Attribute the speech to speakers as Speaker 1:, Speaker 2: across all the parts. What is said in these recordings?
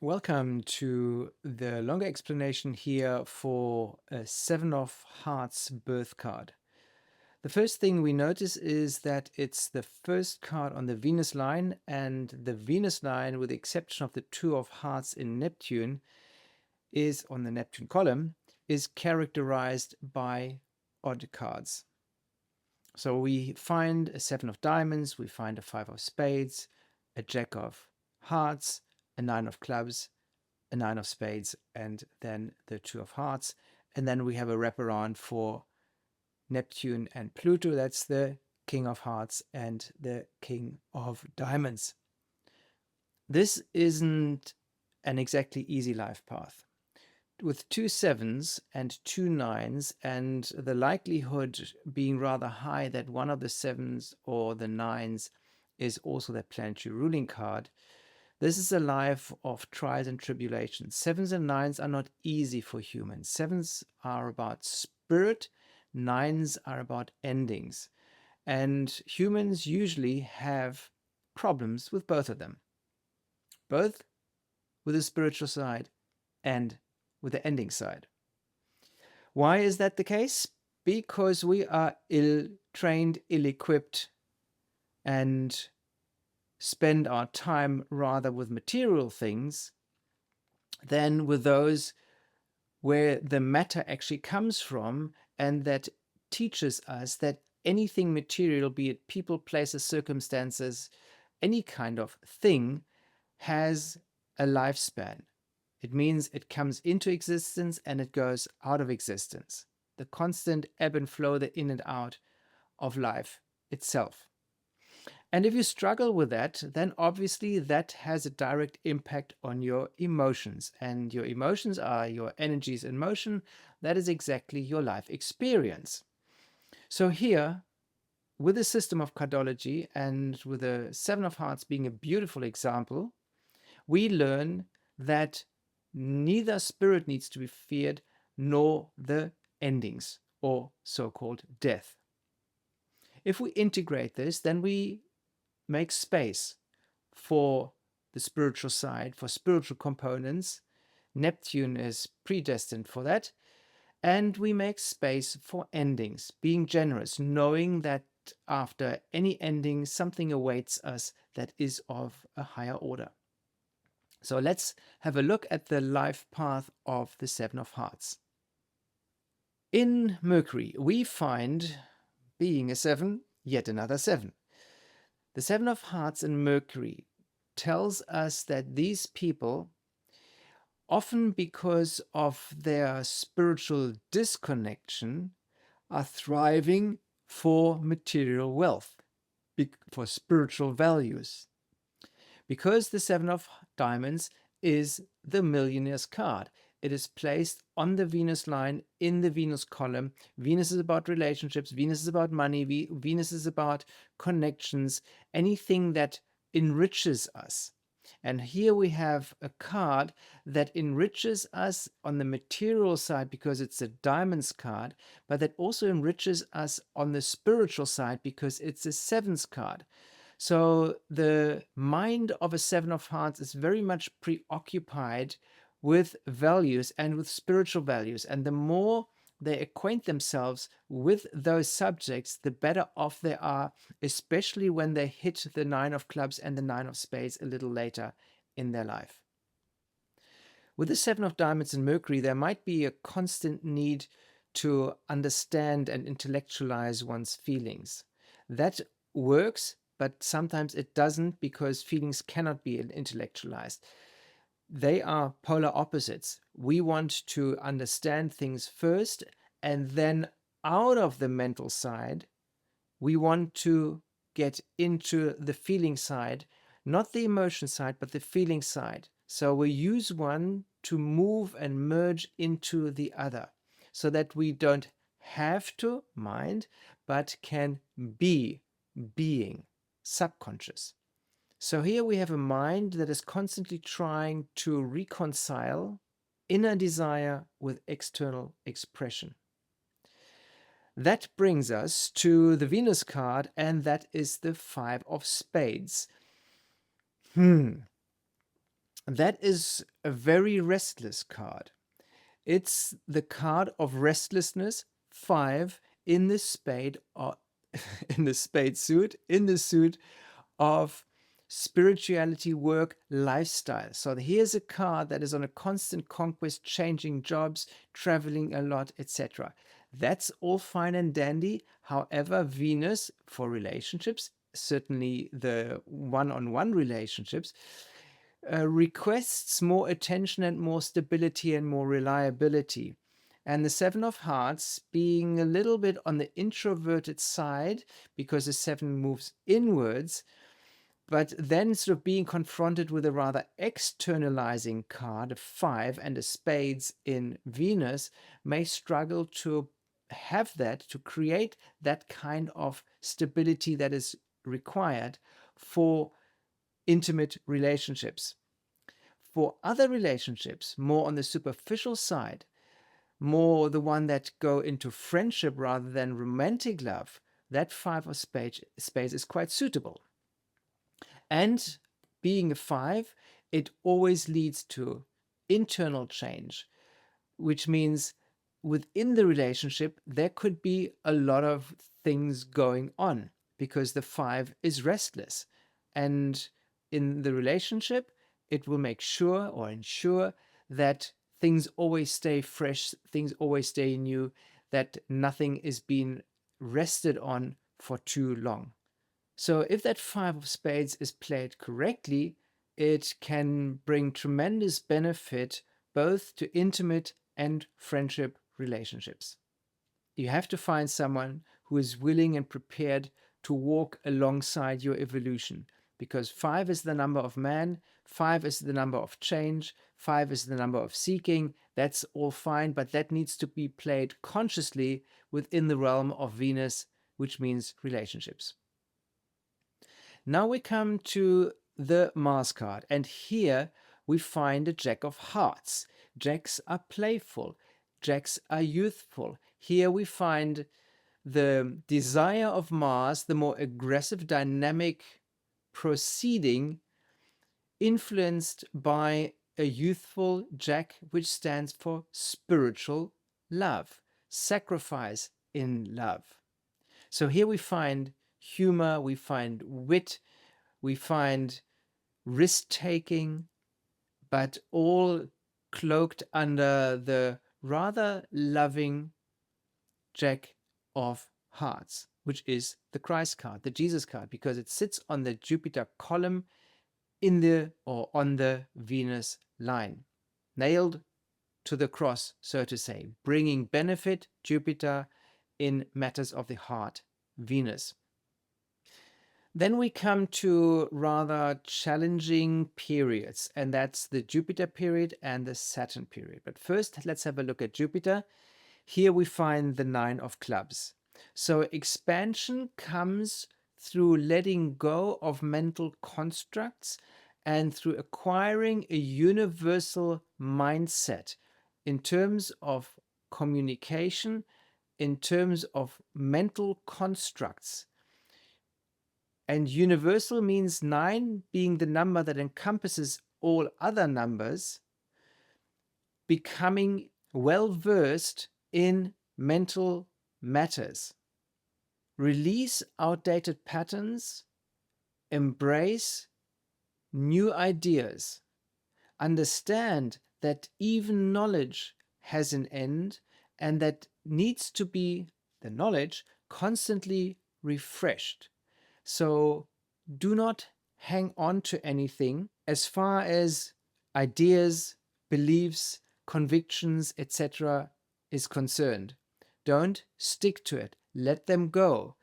Speaker 1: Welcome to the longer explanation here for a Seven of Hearts birth card. The first thing we notice is that it's the first card on the Venus line, and the Venus line, with the exception of the Two of Hearts in Neptune, is on the Neptune column, is characterized by odd cards. So we find a Seven of Diamonds, we find a Five of Spades, a Jack of Hearts, a Nine of Clubs, a Nine of Spades, and then the Two of Hearts. And then we have a wraparound for Neptune and Pluto. That's the King of Hearts and the King of Diamonds. This isn't an exactly easy life path. With two sevens and two nines, and the likelihood being rather high that one of the sevens or the nines is also the planetary ruling card, this is a life of trials and tribulations. Sevens and nines are not easy for humans. Sevens are about spirit, nines are about endings. And humans usually have problems with both of them, both with the spiritual side and with the ending side. Why is that the case? Because we are ill-trained, ill-equipped, and spend our time rather with material things than with those where the matter actually comes from, and that teaches us that anything material, be it people, places, circumstances, any kind of thing, has a lifespan. It means it comes into existence and it goes out of existence. The constant ebb and flow, the in and out of life itself. And if you struggle with that, then obviously that has a direct impact on your emotions. And your emotions are your energies in motion. That is exactly your life experience. So here, with the system of Cardology and with the Seven of Hearts being a beautiful example, we learn that neither spirit needs to be feared nor the endings, or so-called death. If we integrate this, then we make space for the spiritual side, for spiritual components. Neptune is predestined for that. And we make space for endings, being generous, knowing that after any ending, something awaits us that is of a higher order. So let's have a look at the life path of the Seven of Hearts. In Mercury, we find, being a seven, yet another seven. The Seven of Hearts in Mercury tells us that these people, often because of their spiritual disconnection, are thriving for material wealth, for spiritual values. Because the Seven of Diamonds is the millionaire's card. It is placed on the Venus line in the Venus column. Venus is about relationships. Venus is about money. Venus is about connections, anything that enriches us. And here we have a card that enriches us on the material side because it's a diamonds card, but that also enriches us on the spiritual side because it's a sevens card. So the mind of a Seven of Hearts is very much preoccupied with values and with spiritual values. And the more they acquaint themselves with those subjects, the better off they are, especially when they hit the Nine of Clubs and the Nine of Spades a little later in their life. With the Seven of Diamonds and Mercury, there might be a constant need to understand and intellectualize one's feelings. That works, but sometimes it doesn't, because feelings cannot be intellectualized. They are polar opposites. We want to understand things first, and then out of the mental side, we want to get into the feeling side, not the emotion side, but the feeling side. So we use one to move and merge into the other, so that we don't have to mind, but can be being, subconscious. So here we have a mind that is constantly trying to reconcile inner desire with external expression. That brings us to the Venus card, and that is the Five of Spades. That is a very restless card. It's the card of restlessness, 5 in the spade, or in the spade suit, in the suit of spirituality, work, lifestyle. So here's a card that is on a constant conquest, changing jobs, traveling a lot, etc. That's all fine and dandy. However, Venus for relationships, certainly the one-on-one relationships, requests more attention and more stability and more reliability. And the Seven of Hearts being a little bit on the introverted side, because the seven moves inwards, but then sort of being confronted with a rather externalizing card, a 5 and a spades in Venus, may struggle to have that, to create that kind of stability that is required for intimate relationships. For other relationships, more on the superficial side, more the one that go into friendship rather than romantic love, that 5 of spades is quite suitable. And being a 5, it always leads to internal change, which means within the relationship, there could be a lot of things going on because the 5 is restless. And in the relationship, it will make sure or ensure that things always stay fresh, things always stay new, that nothing is being rested on for too long. So if that 5 of spades is played correctly, it can bring tremendous benefit both to intimate and friendship relationships. You have to find someone who is willing and prepared to walk alongside your evolution, because 5 is the number of man, 5 is the number of change, 5 is the number of seeking. That's all fine, but that needs to be played consciously within the realm of Venus, which means relationships. Now we come to the Mars card, and here we find a Jack of Hearts. Jacks are playful, Jacks are youthful. Here we find the desire of Mars, the more aggressive, dynamic proceeding, influenced by a youthful Jack, which stands for spiritual love, sacrifice in love. So here we find humor, we find wit, we find risk-taking, but all cloaked under the rather loving Jack of Hearts, which is the Christ card, the Jesus card, because it sits on the Jupiter column in the or on the Venus line, nailed to the cross, so to say, bringing benefit, Jupiter, in matters of the heart, Venus. Then we come to rather challenging periods, and that's the Jupiter period and the Saturn period. But first, let's have a look at Jupiter. Here we find the 9 of clubs. So expansion comes through letting go of mental constructs and through acquiring a universal mindset in terms of communication, in terms of mental constructs. And universal means 9 being the number that encompasses all other numbers, becoming well versed in mental matters. Release outdated patterns, embrace new ideas, understand that even knowledge has an end and that needs to be, the knowledge, constantly refreshed. So do not hang on to anything as far as ideas, beliefs, convictions, etc. is concerned. Don't stick to it. Let them go.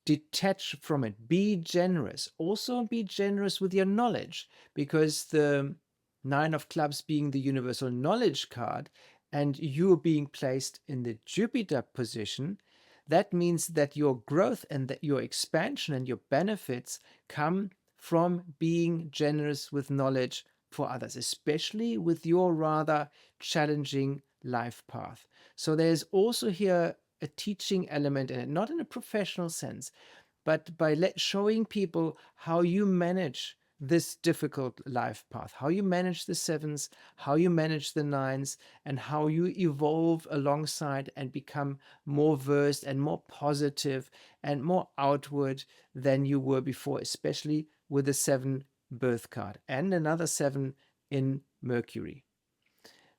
Speaker 1: Detach from it. Be generous. Also be generous with your knowledge, because the 9 of clubs being the universal knowledge card and you being placed in the Jupiter position, that means that your growth and that your expansion and your benefits come from being generous with knowledge for others, especially with your rather challenging life path. So there's also here a teaching element in it, not in a professional sense, but by showing people how you manage this difficult life path, how you manage the sevens, how you manage the nines, and how you evolve alongside and become more versed and more positive and more outward than you were before, especially with the 7 birth card and another 7 in Mercury.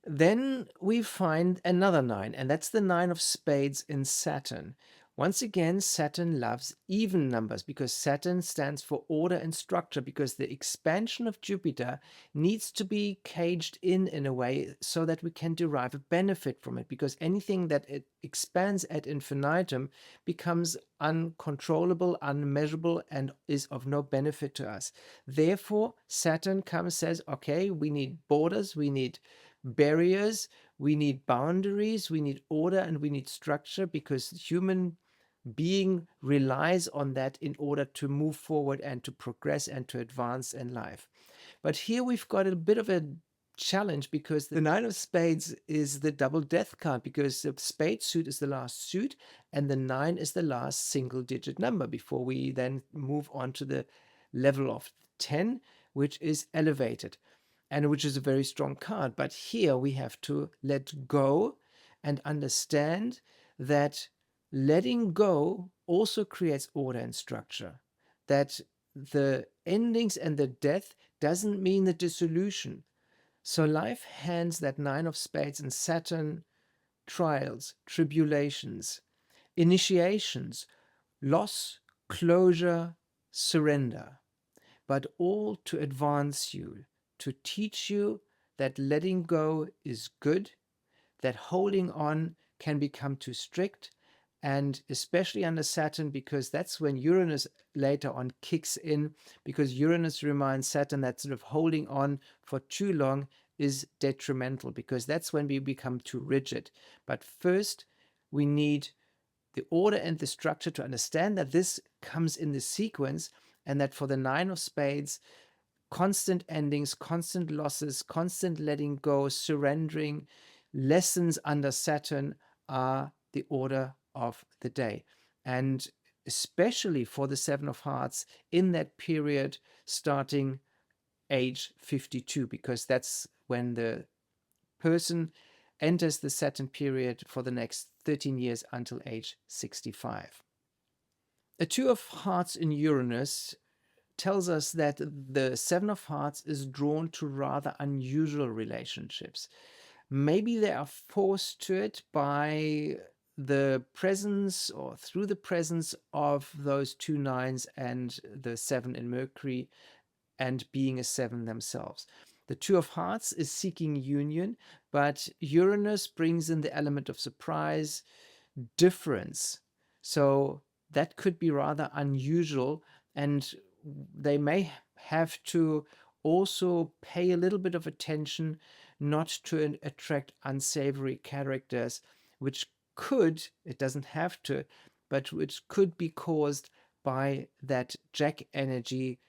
Speaker 1: Then we find another 9, and that's the 9 of spades in Saturn. Once again, Saturn loves even numbers because Saturn stands for order and structure, because the expansion of Jupiter needs to be caged in a way so that we can derive a benefit from it, because anything that it expands ad infinitum becomes uncontrollable, unmeasurable, and is of no benefit to us. Therefore, Saturn comes, says, okay, we need borders, we need barriers, we need boundaries, we need order, and we need structure, because human being relies on that in order to move forward and to progress and to advance in life. But here we've got a bit of a challenge, because the 9 of spades is the double death card, because the spade suit is the last suit and the 9 is the last single digit number before we then move on to the level of 10, which is elevated and which is a very strong card. But here we have to let go and understand that letting go also creates order and structure, that the endings and the death doesn't mean the dissolution. So life hands that 9 of spades and Saturn trials, tribulations, initiations, loss, closure, surrender, but all to advance you, to teach you that letting go is good, that holding on can become too strict, and especially under Saturn, because that's when Uranus later on kicks in, because Uranus reminds Saturn that sort of holding on for too long is detrimental, because that's when we become too rigid. But first, we need the order and the structure to understand that this comes in the sequence, and that for the 9 of spades, constant endings, constant losses, constant letting go, surrendering, lessons under Saturn are the order of the day. And especially for the 7 of hearts in that period starting age 52, because that's when the person enters the Saturn period for the next 13 years until age 65. A 2 of hearts in Uranus tells us that the 7 of hearts is drawn to rather unusual relationships. Maybe they are forced to it by the presence or through the presence of those 2 nines and the 7 in Mercury, and being a 7 themselves. The 2 of hearts is seeking union, but Uranus brings in the element of surprise, difference. So that could be rather unusual, and they may have to also pay a little bit of attention not to attract unsavory characters, which could, it doesn't have to, but which could be caused by that Jack energy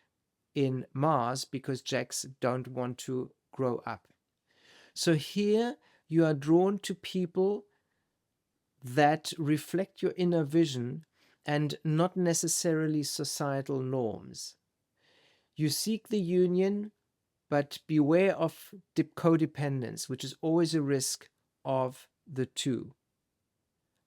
Speaker 1: in Mars, because Jacks don't want to grow up. So here you are drawn to people that reflect your inner vision and not necessarily societal norms. You seek the union, but beware of codependence, which is always a risk of the 2.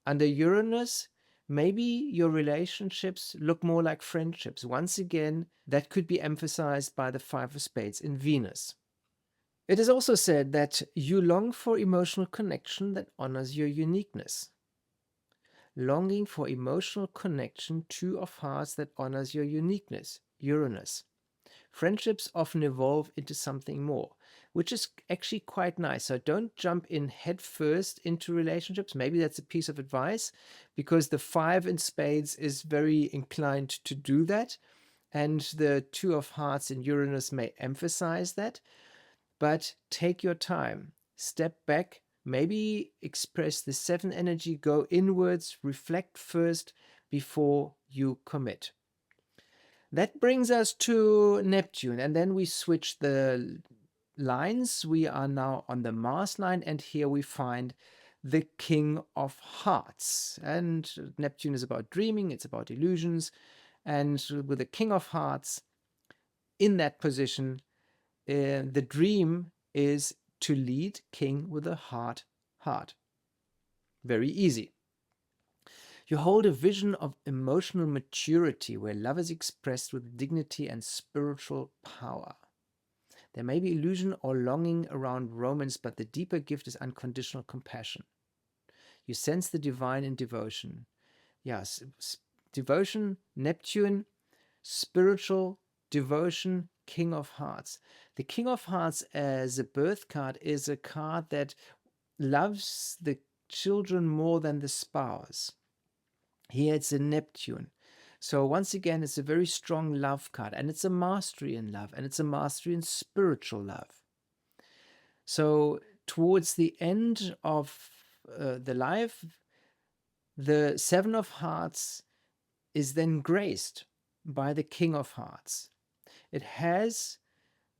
Speaker 1: Under Uranus, maybe your relationships look more like friendships. Once again, that could be emphasized by the 5 of spades in Venus. It is also said that you long for emotional connection that honors your uniqueness. Longing for emotional connection, 2 of hearts, that honors your uniqueness, Uranus. Friendships often evolve into something more, which is actually quite nice. So don't jump in head first into relationships. Maybe that's a piece of advice, because the 5 in spades is very inclined to do that. And the 2 of hearts in Uranus may emphasize that. But take your time, step back, maybe express the 7 energy, go inwards, reflect first before you commit. That brings us to Neptune, and then we switch the lines. We are now on the Mars line, and here we find the King of Hearts. And Neptune is about dreaming, it's about illusions. And with the King of Hearts, in that position, the dream is to lead king with a hard heart. Very easy. You hold a vision of emotional maturity where love is expressed with dignity and spiritual power. There may be illusion or longing around romance, but the deeper gift is unconditional compassion. You sense the divine in devotion. Yes, devotion, Neptune, spiritual devotion, King of Hearts. The King of Hearts as a birth card is a card that loves the children more than the spouse. Here it's a Neptune. So once again, it's a very strong love card, and it's a mastery in love, and it's a mastery in spiritual love. So towards the end of the life, the Seven of Hearts is then graced by the King of Hearts. It has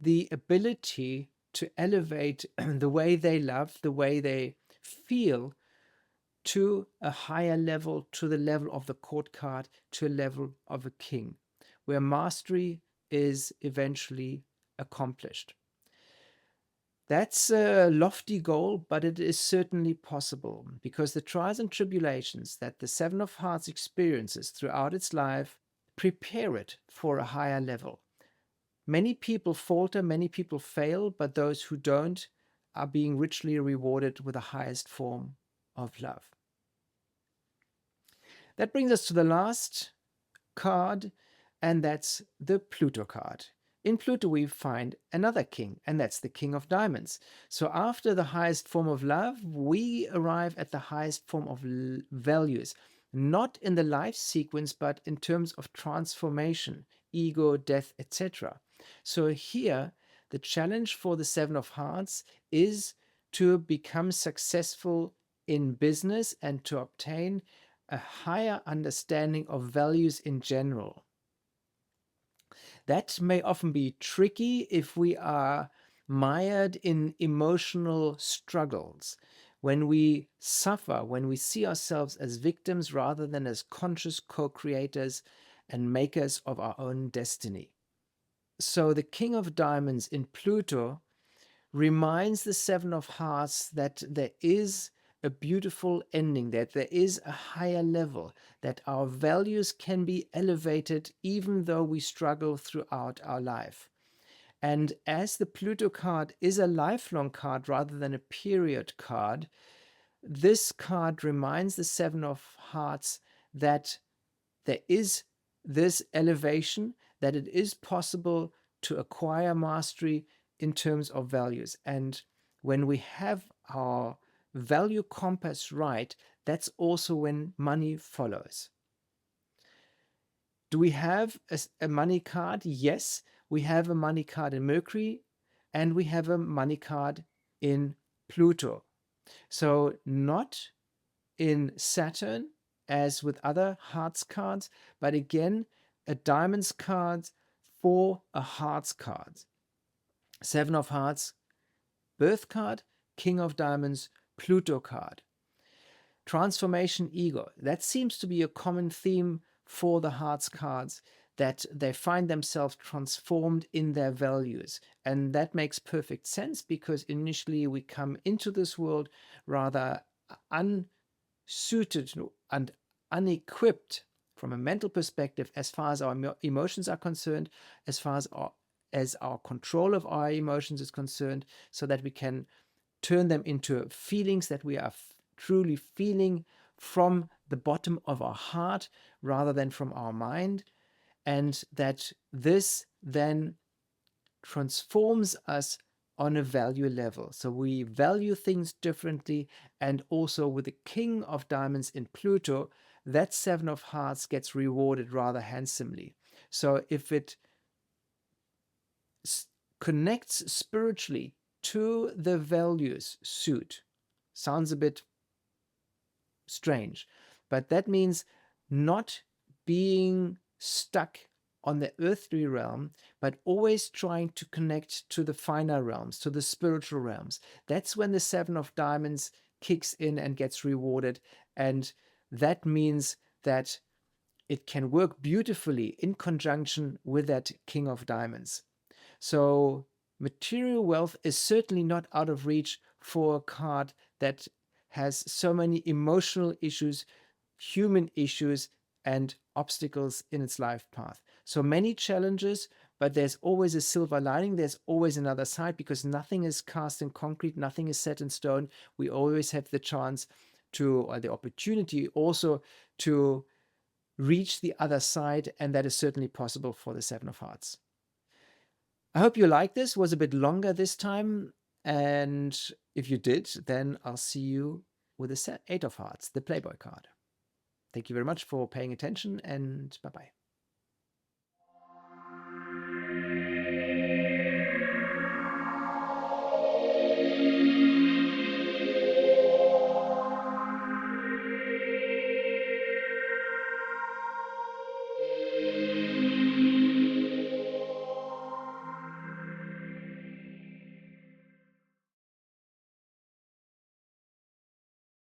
Speaker 1: the ability to elevate the way they love, the way they feel, to a higher level, to the level of the court card, to a level of a king, where mastery is eventually accomplished. That's a lofty goal, but it is certainly possible, because the trials and tribulations that the Seven of Hearts experiences throughout its life prepare it for a higher level. Many people falter, many people fail, but those who don't are being richly rewarded with the highest form of love. That brings us to the last card, and that's the Pluto card. In Pluto, we find another king, and that's the King of Diamonds. So after the highest form of love, we arrive at the highest form of values, not in the life sequence, but in terms of transformation, ego, death, etc. So here, the challenge for the Seven of Hearts is to become successful in business and to obtain a higher understanding of values in general. That may often be tricky if we are mired in emotional struggles, when we suffer, when we see ourselves as victims rather than as conscious co-creators and makers of our own destiny. So the King of Diamonds in Pluto reminds the Seven of Hearts that there is a beautiful ending, that there is a higher level, that our values can be elevated even though we struggle throughout our life. And as the Pluto card is a lifelong card rather than a period card, this card reminds the Seven of Hearts that there is this elevation, that it is possible to acquire mastery in terms of values. And when we have our value compass right, that's also when money follows. Do we have a money card? Yes, we have a money card in Mercury, and we have a money card in Pluto. So not in Saturn as with other hearts cards, but again, a diamonds card for a hearts card. Seven of Hearts, birth card, King of Diamonds, Pluto card. Transformation ego. That seems to be a common theme for the hearts cards, that they find themselves transformed in their values. And that makes perfect sense, because initially we come into this world rather unsuited and unequipped from a mental perspective as far as our emotions are concerned, as far as our control of our emotions is concerned, so that we can turn them into feelings that we are truly feeling from the bottom of our heart rather than from our mind, and that this then transforms us on a value level. So we value things differently, and also with the King of Diamonds in Pluto, that Seven of Hearts gets rewarded rather handsomely. So if it connects spiritually to the values suit, sounds a bit strange, but that means not being stuck on the earthly realm, but always trying to connect to the finer realms, to the spiritual realms. That's when the Seven of Diamonds kicks in and gets rewarded. And that means that it can work beautifully in conjunction with that King of Diamonds. So material wealth is certainly not out of reach for a card that has so many emotional issues, human issues, and obstacles in its life path. So many challenges, but there's always a silver lining. There's always another side, because nothing is cast in concrete, nothing is set in stone. We always have the chance to, or the opportunity also, to reach the other side, and that is certainly possible for the Seven of Hearts. I hope you liked this. It was a bit longer this time, and if you did, then I'll see you with the Eight of Hearts, the Playboy card. Thank you very much for paying attention, and bye-bye.